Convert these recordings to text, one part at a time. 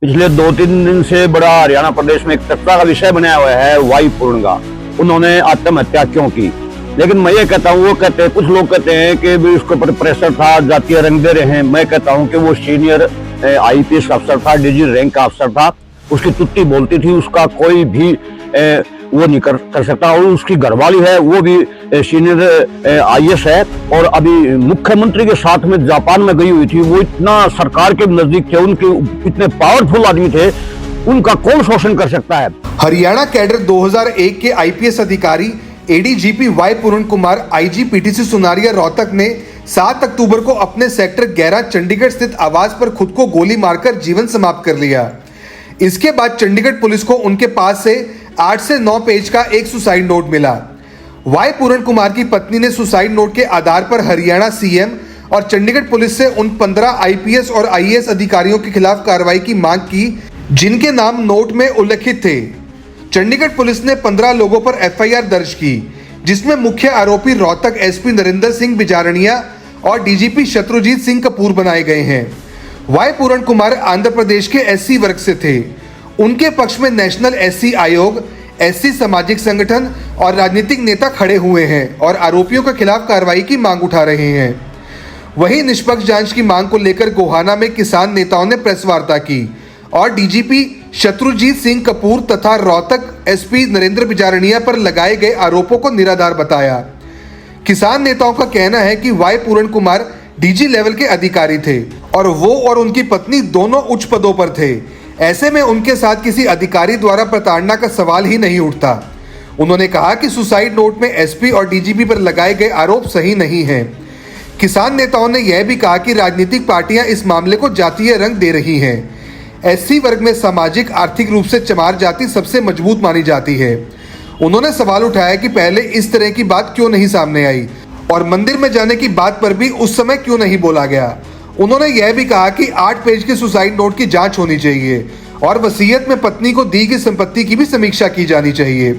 पिछले 2-3 दिन से बड़ा हरियाणा प्रदेश में एक चर्चा का विषय बनाया हुआ है वाई पूर्ण का। उन्होंने आत्महत्या क्यों की? लेकिन मैं ये कहता हूँ, वो कहते हैं, कुछ लोग कहते हैं कि भी उसके ऊपर प्रेशर था, जातीय रंग दे रहे हैं। मैं कहता हूँ कि वो सीनियर आईपीएस अफसर था, डीजी रैंक का अफसर था, उसकी तुत्ती बोलती थी, उसका कोई भी वो नहीं कर सकता। और उसकी घरवाली है, वो भी सीनियर आईएएस है और अभी मुख्यमंत्री के साथ में जापान में गई हुई थी। वो इतना सरकार के नजदीक थे, उनके इतने पावरफुल आदमी थे, उनका कौन शोषण कर सकता है? हरियाणा कैडर 2001 के आईपीएस अधिकारी एडीजीपी वाई पूर्ण कुमार आईजी पीटीसी सुनारिया रोहतक ने 7 अक्टूबर को अपने सेक्टर 11 चंडीगढ़ स्थित आवास पर खुद को गोली मारकर जीवन समाप्त कर लिया। इसके बाद चंडीगढ़ पुलिस को उनके पास से 8 से 9 पेज का एक सुसाइड नोट मिला। वाई पूर्ण कुमार की पत्नी ने सुसाइड नोट के आधार पर हरियाणा सीएम और चंडीगढ़ पुलिस से उन 15 आईपीएस और आईएएस अधिकारियों के खिलाफ कार्रवाई की मांग की जिनके नाम नोट में उल्लिखित थे। चंडीगढ़ पुलिस ने 15 लोगों पर एफआईआर दर्ज की, जिसमें मुख्य आरोपी रोहतक एसपी नरेंद्र सिंह बिजारणिया और डीजीपी शत्रुजीत सिंह कपूर बनाए गए हैं। वाई पूर्ण कुमार आंध्र प्रदेश के एससी वर्ग से थे। उनके पक्ष में नेशनल एससी आयोग, एससी सामाजिक संगठन और राजनीतिक नेता खड़े हुए हैं और आरोपियों के खिलाफ कार्रवाई की मांग उठा रहे हैं। वहीं निष्पक्ष जांच की मांग को लेकर गोहाना में किसान नेताओं ने प्रेस वार्ता की और डीजीपी शत्रुजीत सिंह कपूर तथा रोहतक एसपी नरेंद्र बिजारणिया पर लगाए गए आरोपों को निराधार बताया। किसान नेताओं का कहना है कि वाई पूर्ण कुमार डीजी लेवल के अधिकारी थे और वो और उनकी पत्नी दोनों उच्च पदों पर थे। ऐसे में उनके साथ किसी अधिकारी द्वारा प्रताड़ना का सवाल ही नहीं उठता। उन्होंने कहा कि सुसाइड नोट में एसपी और डीजीपी पर लगाए गए आरोप सही नहीं हैं। किसान नेताओं ने यह भी कहा कि राजनीतिक पार्टियां इस मामले को जातीय रंग दे रही हैं। एससी वर्ग में सामाजिक आर्थिक रूप से चमार जाति सबसे मजबूत मानी जाती है। उन्होंने सवाल उठाया कि पहले इस तरह की बात क्यों नहीं सामने आई और मंदिर में जाने की बात पर भी उस समय क्यों नहीं बोला गया। उन्होंने यह भी कहा कि 8 पेज के सुसाइड नोट की जांच होनी चाहिए और वसीयत में पत्नी को दी गई संपत्ति की भी समीक्षा की जानी चाहिए।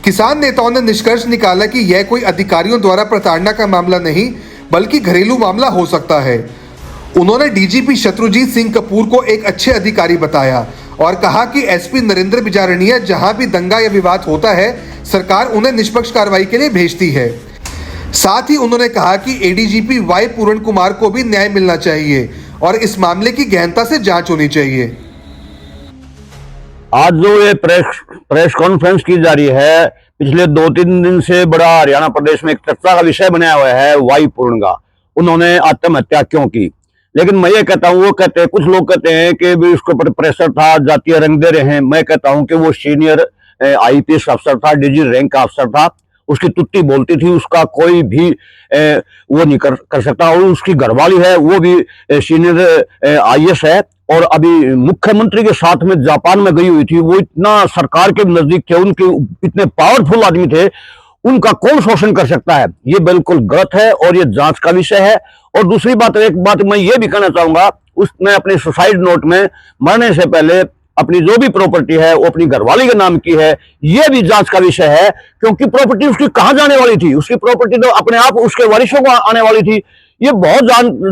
किसान नेताओं ने निष्कर्ष निकाला कि यह कोई अधिकारियों द्वारा प्रताड़ना का मामला नहीं बल्कि घरेलू मामला हो सकता है। उन्होंने डीजीपी शत्रुजीत सिंह कपूर को एक अच्छे अधिकारी बताया और कहा कि एसपी नरेंद्र बिजारणिया जहां भी दंगा या विवाद होता है, सरकार उन्हें निष्पक्ष कार्रवाई के लिए भेजती है। साथ ही उन्होंने कहा कि एडीजीपी वाई पूर्ण कुमार को भी न्याय मिलना चाहिए और इस मामले की गहनता से जांच होनी चाहिए। आज जो ये प्रेस कॉन्फ्रेंस की जा रही है, पिछले 2-3 दिन से बड़ा हरियाणा प्रदेश में एक चर्चा का विषय बनाया हुआ है वाई पूर्ण का। उन्होंने आत्महत्या क्यों की? लेकिन मैं ये कहता हूँ, वो कहते हैं, कुछ लोग कहते हैं कि भी उसके ऊपर प्रेशर था, जातीय रंग दे रहे हैं। मैं कहता हूँ कि वो सीनियर आईपीएस अफसर था, डीजी रैंक का अफसर था, उसकी तुत्ती बोलती थी, उसका कोई भी वो नहीं कर सकता। और उसकी घरवाली है, वो भी सीनियर आईएएस है और अभी मुख्यमंत्री के साथ में जापान में गई हुई थी। वो इतना सरकार के नजदीक थे, उनके इतने पावरफुल आदमी थे, उनका कौन शोषण कर सकता है? ये बिल्कुल गलत है और ये जांच का विषय है। और दूसरी बात, एक बात मैं ये भी कहना चाहूंगा, उसने अपने सुसाइड नोट में मरने से पहले अपनी जो भी प्रॉपर्टी है वो अपनी घरवाली के नाम की है। ये भी जांच का विषय है, क्योंकि प्रॉपर्टी उसकी कहां जाने वाली थी? उसकी प्रॉपर्टी तो अपने आप उसके वारिसों को आने वाली थी। ये बहुत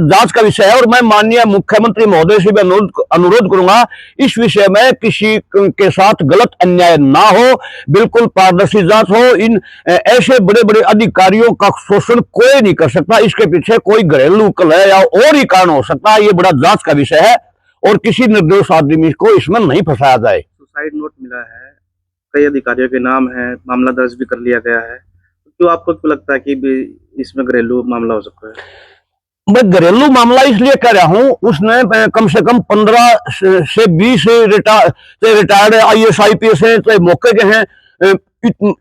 जांच का विषय है और मैं माननीय मुख्यमंत्री महोदय से भी अनुरोध करूंगा, इस विषय में किसी के साथ गलत अन्याय ना हो, बिल्कुल पारदर्शी जांच हो। इन ऐसे बड़े बड़े अधिकारियों का शोषण कोई नहीं कर सकता। इसके पीछे कोई घरेलू कलह या और ही कारण हो सकता है। ये बड़ा जांच का विषय है और किसी निर्दोष आदमी को इसमें नहीं फंसाया जाए। सुसाइड नोट मिला है, कई अधिकारियों के नाम है, मामला दर्ज भी कर लिया गया है, तो आपको क्यों लगता है कि भी इसमें घरेलू मामला हो सकता है? मैं घरेलू मामला इसलिए कह रहा हूं, उसने कम से कम 15 से 20 रिटायर्ड आईएएस आईपीएस हैं, चाहे मौके के हैं,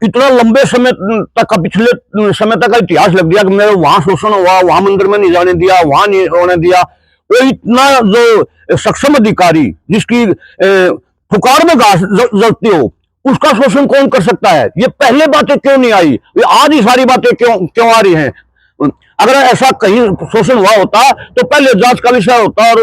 इतना लंबे समय तक का, पिछले समय तक का इतिहास लग दिया कि मेरे वहां शोषण हुआ, वहां मंदिर में नहीं जाने दिया, वहां नहीं होने दिया। वो इतना जो सक्षम अधिकारी जिसकी फुकार में घास जलती हो, उसका शोषण कौन कर सकता है? ये पहले बातें क्यों नहीं आई? ये आज ही सारी बातें क्यों आ रही हैं? अगर ऐसा कहीं शोषण हुआ होता तो पहले जांच का विषय होता और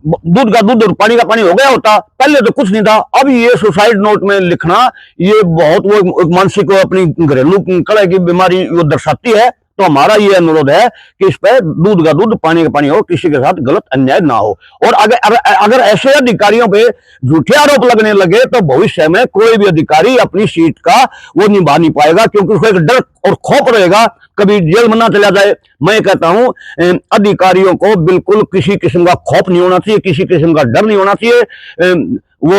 दूध का दूध और पानी का पानी हो गया होता। पहले तो कुछ नहीं था। अब ये सुसाइड नोट में लिखना, ये बहुत वो मानसिक अपनी घरेलू कलह की बीमारी वो दर्शाती है। तो हमारा ये अनुरोध है कि इस पर दूध का दूध पानी का पानी हो, किसी के साथ गलत अन्याय ना हो। और अगर ऐसे अधिकारियों पे झूठे आरोप लगने लगे तो भविष्य में कोई भी अधिकारी अपनी सीट का वो निभा नहीं पाएगा, क्योंकि उसको एक डर और खौफ रहेगा कभी जेल में ना चला जाए। मैं कहता हूं अधिकारियों को बिल्कुल किसी किस्म का खौफ नहीं होना चाहिए, किसी किस्म का डर नहीं होना चाहिए। वो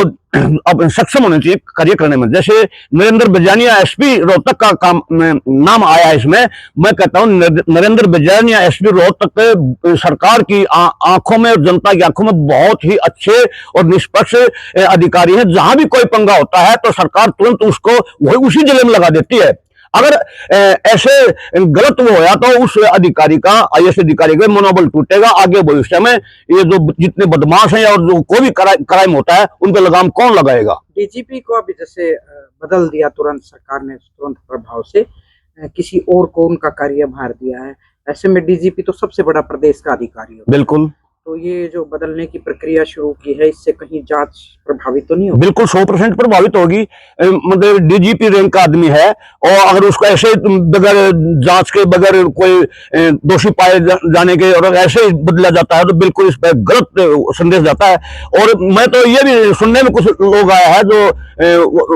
अब सक्षम होने चाहिए कार्य करने में। जैसे नरेंद्र बिजानिया एसपी रोहतक का काम नाम आया है इसमें, मैं कहता हूं नरेंद्र बिजानिया एसपी रोहतक सरकार की आंखों में और जनता की आंखों में बहुत ही अच्छे और निष्पक्ष अधिकारी हैं। जहां भी कोई पंगा होता है तो सरकार तुरंत उसको वही उसी जिले में लगा देती है। अगर ऐसे गलत वो होया तो उस अधिकारी का, आईएएस अधिकारी का मनोबल टूटेगा। आगे भविष्य में ये जो जितने बदमाश हैं और जो कोई भी क्राइम होता है उन पर लगाम कौन लगाएगा। डीजीपी को अभी जैसे बदल दिया तुरंत, सरकार ने तुरंत प्रभाव से किसी और को उनका कार्यभार दिया है। ऐसे में डीजीपी तो सबसे बड़ा प्रदेश का अधिकारी है। बिल्कुल, तो ये जो बदलने की प्रक्रिया शुरू की है, इससे कहीं जांच प्रभावित तो नहीं होगी? बिल्कुल 100% प्रभावित होगी। मतलब डीजीपी रैंक का आदमी है और अगर उसको ऐसे बगैर जांच के, बगैर कोई दोषी पाए जाने के और ऐसे ही बदला जाता है तो बिल्कुल इस पर गलत संदेश जाता है। और मैं तो ये भी सुनने में कुछ लोग आया है जो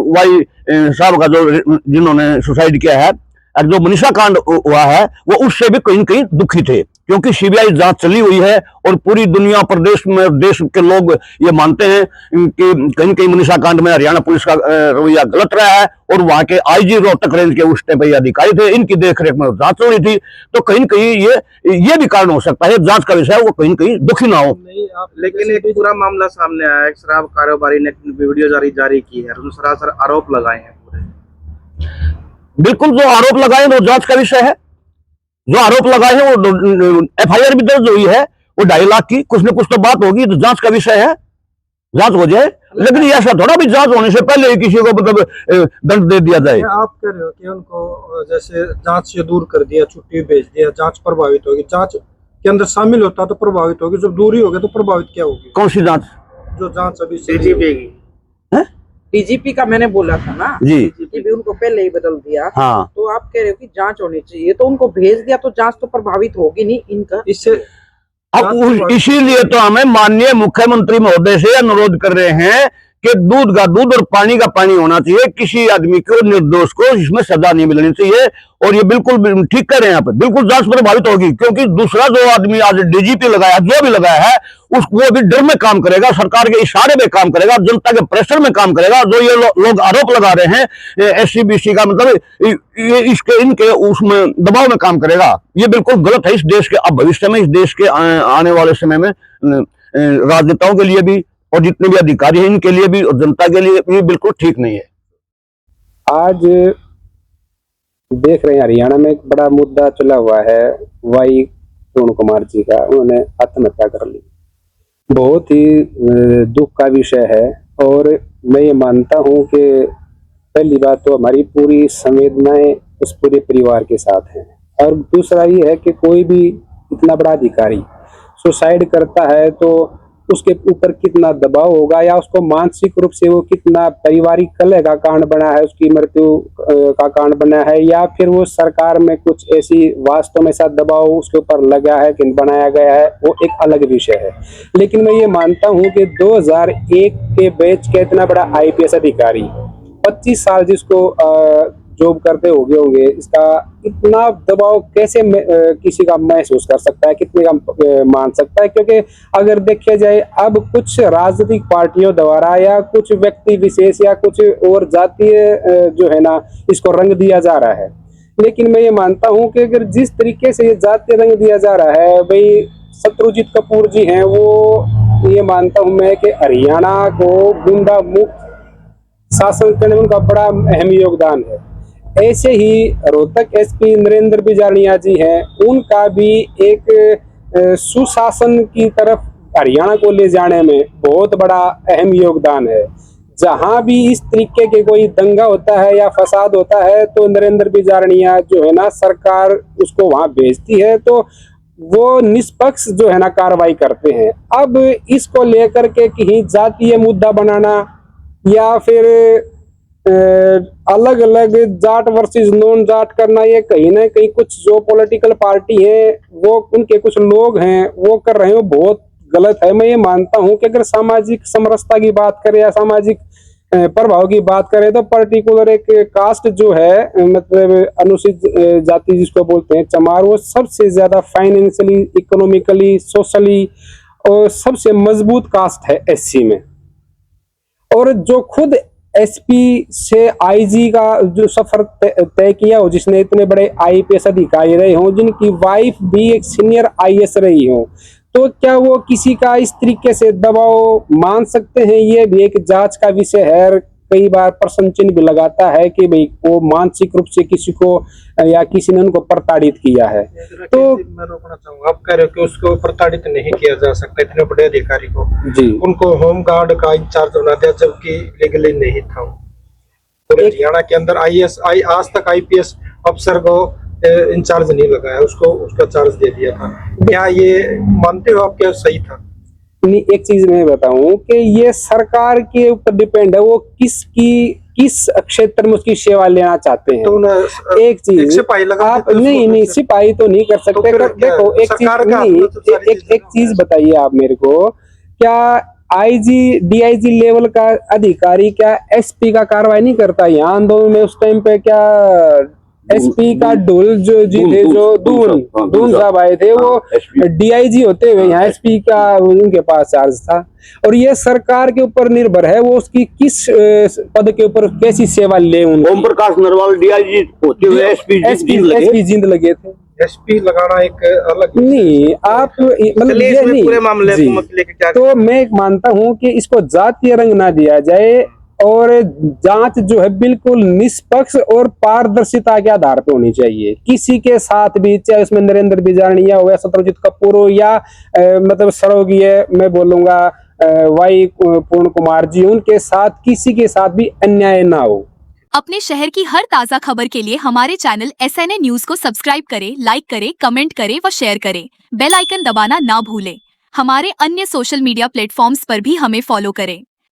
वाई साहब का जो जिन्होंने सुसाइड किया है, जो मनीषा कांड हुआ है, वो उससे भी कहीं कहीं दुखी थे, क्योंकि सीबीआई जांच चली हुई है और पूरी दुनिया प्रदेश में देश के लोग ये मानते हैं कि कहीं कहीं मनीषा कांड में हरियाणा पुलिस का रवैया गलत रहा है। और वहां के आईजी रोहतक रेंज के उस टाइम पे अधिकारी थे, इनकी देखरेख में जांच हो रही थी, तो कहीं कहीं ये भी कारण हो सकता है जांच का विषय वो कहीं कहीं दुखी ना हो। लेकिन एक पूरा मामला सामने आया है, शराब कारोबारी ने वीडियो जारी की है, उसमें सरासर आरोप लगाए हैं पूरे। बिल्कुल, जो आरोप लगाए वो जांच का विषय है। जो आरोप लगाए हैं वो एफआईआर भी दर्ज हुई है, वो 2.5 लाख की कुछ न कुछ तो बात होगी, तो जांच का विषय है, जांच हो जाए। लेकिन ये ऐसा थोड़ा भी जांच होने से पहले ही किसी को मतलब दंड दे दिया जाए। आप कह रहे हो कि उनको जैसे जांच से दूर कर दिया, छुट्टी भेज दिया, जांच प्रभावित होगी। जांच के अंदर शामिल होता तो प्रभावित होगी, जब दूरी होगी तो प्रभावित क्या होगी? कौन सी जांच? जो जांच अभी डीजीपी की, डीजीपी का मैंने बोला था ना जी, कि भी उनको पहले ही बदल दिया। हाँ, तो आप कह रहे हो कि जांच होनी चाहिए, तो उनको भेज दिया तो जांच तो प्रभावित होगी नहीं इनका। इससे अब इसीलिए तो हमें माननीय मुख्यमंत्री महोदय से अनुरोध कर रहे हैं कि दूध का दूध और पानी का पानी होना चाहिए। किसी आदमी को, निर्दोष को इसमें सजा नहीं मिलनी चाहिए। और ये बिल्कुल ठीक कर रहे हैं यहाँ पे, बिल्कुल जांच प्रभावित होगी, क्योंकि दूसरा जो आदमी आज डीजीपी लगाया, जो भी लगाया है, वो भी डर में काम करेगा, सरकार के इशारे में काम करेगा, जनता के प्रेशर में काम करेगा। जो ये लोग आरोप लगा रहे हैं एससी-बीसी का, मतलब ये इसके इनके उसमें दबाव में काम करेगा। ये बिल्कुल गलत है इस देश के, अब भविष्य में इस देश के आने वाले समय में राजनेताओं के लिए भी और जितने भी अधिकारी हैं इनके लिए भी और जनता के लिए भी बिल्कुल ठीक नहीं है। आज देख रहे हैं हरियाणा में एक बड़ा मुद्दा चला हुआ है वाई पूर्ण कुमार जी का, उन्होंने आत्महत्या कर ली। बहुत ही दुख का विषय है और मैं ये मानता हूँ कि पहली बात तो हमारी पूरी संवेदनाएं उस पूरे परिवार के साथ हैं, और दूसरा ये है कि कोई भी इतना बड़ा अधिकारी सुसाइड करता है तो उसके ऊपर कितना दबाव होगा, या उसको मानसिक रूप से वो कितना पारिवारिक कलह का कारण बना है, उसकी मृत्यु का कारण बना है, या फिर वो सरकार में कुछ ऐसी वास्तव में ऐसा दबाव उसके ऊपर लगा है कि बनाया गया है, वो एक अलग विषय है। लेकिन मैं ये मानता हूँ कि 2001 के बैच का इतना बड़ा आईपीएस अधिकारी 25 साल जिसको जॉब करते होंगे, इसका इतना दबाव कैसे किसी का महसूस कर सकता है, कितने का मान सकता है? क्योंकि अगर देखा जाए अब कुछ राजनीतिक पार्टियों द्वारा या कुछ व्यक्ति विशेष या कुछ और जातीय जो है ना, इसको रंग दिया जा रहा है। लेकिन मैं ये मानता हूँ कि अगर जिस तरीके से ये जातीय रंग दिया जा रहा है, भाई शत्रुजीत कपूर जी हैं, वो ये मानता हूँ मैं कि हरियाणा को गुंडा मुक्त शासन करने में उनका बड़ा अहम योगदान है। ऐसे ही रोहतक एसपी नरेंद्र बिजानिया जी हैं, उनका भी एक सुशासन की तरफ हरियाणा को ले जाने में बहुत बड़ा अहम योगदान है। जहां भी इस तरीके के कोई दंगा होता है या फसाद होता है तो नरेंद्र बिजानिया जो है ना, सरकार उसको वहां भेजती है, तो वो निष्पक्ष जो है ना कार्रवाई करते हैं। अब इसको लेकर के कहीं जातीय मुद्दा बनाना या फिर अलग अलग जाट वर्सेस नॉन जाट करना, ये कहीं ना कहीं कुछ जो पॉलिटिकल पार्टी है वो उनके कुछ लोग हैं वो कर रहे हैं, वो बहुत गलत है। मैं ये मानता हूं कि अगर सामाजिक समरसता की बात करें या सामाजिक प्रभाव की बात करें तो पर्टिकुलर एक कास्ट जो है, मतलब अनुसूचित जाति जिसको बोलते हैं चमार, वो सबसे ज्यादा फाइनेंशियली, इकोनॉमिकली, सोशली और सबसे मजबूत कास्ट है एससी में। और जो खुद एसपी से आईजी का जो सफर तय किया हो, जिसने इतने बड़े आईपीएस अधिकारी रहे हों, जिनकी वाइफ भी एक सीनियर आईएएस रही हो, तो क्या वो किसी का इस तरीके से दबाव मान सकते हैं? ये भी एक जांच का विषय है। कई बार प्रश्न चिन्ह भी लगाता है कि भाई वो मानसिक रूप से किसी को या किसी ने उनको प्रताड़ित किया है। तो मैं रोकना चाहूंगा, आप कह रहे हो कि उसको प्रताड़ित नहीं किया जा सकता इतने बड़े अधिकारी को, जी उनको होम गार्ड का इंचार्ज बना दिया जबकि लीगली नहीं था। पूरे हरियाणा के अंदर आज तक आईपीएस अफसर को इंचार्ज नहीं लगाया, उसको उसका चार्ज दे दिया था। क्या ये मानते हो आप क्या सही था? नहीं, एक चीज मैं बताऊं कि ये सरकार के ऊपर डिपेंड है, वो किस क्षेत्र में उसकी सेवा लेना चाहते हैं। तो एक चीज सिपाही लगा आप नहीं सिपाही तो नहीं कर सकते। देखो एक चीज बताइए आप मेरे को, क्या आईजी डीआईजी लेवल का अधिकारी क्या एसपी का कार्रवाई नहीं करता? यहाँ आंदोलन में उस टाइम पे क्या एसपी का ढोल जो जी थे, जो दून साहब आए थे, वो डीआईजी होते हुए यहाँ एसपी का उनके पास चार्ज था। और ये सरकार के ऊपर निर्भर है वो उसकी किस पद के ऊपर कैसी सेवा ले। ओम प्रकाश नरवाल डीआईजी होते हुए एसपी जिंद लगे थे। एसपी लगाना एक अलग नहीं, आप मतलब ये नहीं पूरे मामले को लेकर क्या, तो मैं मानता हूं कि इसको जातीय रंग ना दिया जाए और जांच जो है बिल्कुल निष्पक्ष और पारदर्शिता के आधार पर होनी चाहिए। किसी के साथ भी, चाहे उसमें नरेंद्र बिजारनिया हो या शत्रुजीत कपूर हो या मतलब सरोगीय मैं बोलूंगा वाई पूर्ण कुमार जी, उनके साथ किसी के साथ भी अन्याय ना हो। अपने शहर की हर ताज़ा खबर के लिए हमारे चैनल SNA न्यूज को सब्सक्राइब करें, लाइक करें, कमेंट करें व शेयर करें। बेल आइकन दबाना ना भूलें। हमारे अन्य सोशल मीडिया प्लेटफॉर्म्स पर भी हमें फॉलो करें।